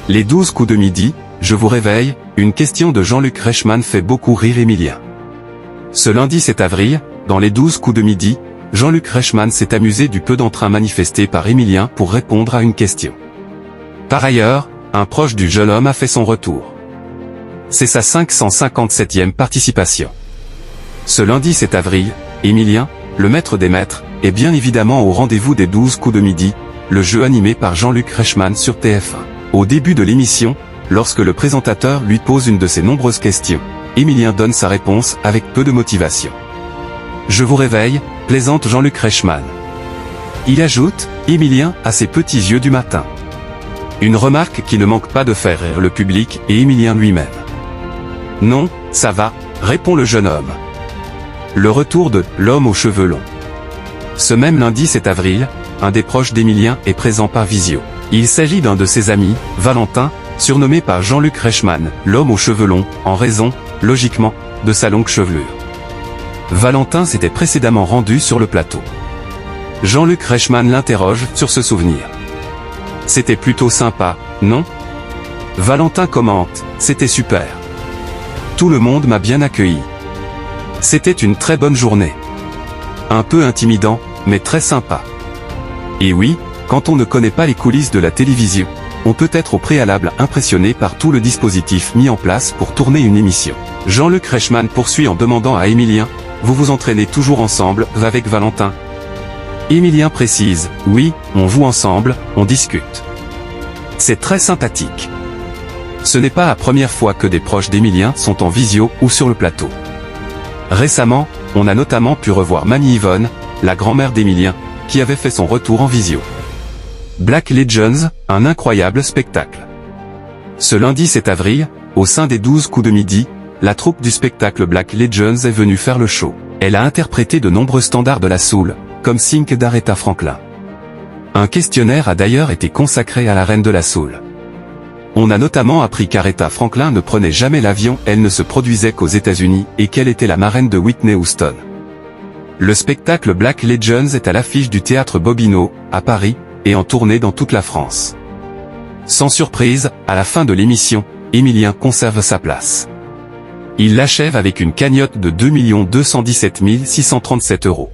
Les 12 coups de midi, je vous réveille, une question de Jean-Luc Reichmann fait beaucoup rire Emilien. Ce lundi 7 avril, dans les 12 coups de midi, Jean-Luc Reichmann s'est amusé du peu d'entrain manifesté par Emilien pour répondre à une question. Par ailleurs, un proche du jeune homme a fait son retour. C'est sa 557e participation. Ce lundi 7 avril, Emilien, le maître des maîtres, est bien évidemment au rendez-vous des 12 coups de midi, le jeu animé par Jean-Luc Reichmann sur TF1. Au début de l'émission, lorsque le présentateur lui pose une de ses nombreuses questions, Emilien donne sa réponse avec peu de motivation. Je vous réveille, plaisante Jean-Luc Reichmann. Il ajoute, Emilien a ses petits yeux du matin. Une remarque qui ne manque pas de faire rire le public et Emilien lui-même. Non, ça va, répond le jeune homme. Le retour de l'homme aux cheveux longs. Ce même lundi 7 avril, un des proches d'Emilien est présent par visio. Il s'agit d'un de ses amis, Valentin, surnommé par Jean-Luc Reichmann, l'homme aux cheveux longs, en raison, logiquement, de sa longue chevelure. Valentin s'était précédemment rendu sur le plateau. Jean-Luc Reichmann l'interroge sur ce souvenir. C'était plutôt sympa, non? Valentin commente, c'était super. Tout le monde m'a bien accueilli. C'était une très bonne journée. Un peu intimidant, mais très sympa. Et oui, quand on ne connaît pas les coulisses de la télévision, on peut être au préalable impressionné par tout le dispositif mis en place pour tourner une émission. Jean-Luc Reichmann poursuit en demandant à Emilien, vous vous entraînez toujours ensemble, avec Valentin? Emilien précise, oui, on joue ensemble, on discute. C'est très sympathique. Ce n'est pas la première fois que des proches d'Emilien sont en visio ou sur le plateau. Récemment, on a notamment pu revoir Mamie Yvonne, la grand-mère d'Emilien, qui avait fait son retour en visio. Black Legends, un incroyable spectacle. Ce lundi 7 avril, au sein des 12 coups de midi, la troupe du spectacle Black Legends est venue faire le show. Elle a interprété de nombreux standards de la soul, comme Think d'Aretha Franklin. Un questionnaire a d'ailleurs été consacré à la reine de la soul. On a notamment appris qu'Aretha Franklin ne prenait jamais l'avion, elle ne se produisait qu'aux États-Unis, et qu'elle était la marraine de Whitney Houston. Le spectacle Black Legends est à l'affiche du théâtre Bobino, à Paris, et en tournée dans toute la France. Sans surprise, à la fin de l'émission, Emilien conserve sa place. Il l'achève avec une cagnotte de 2 217 637 €.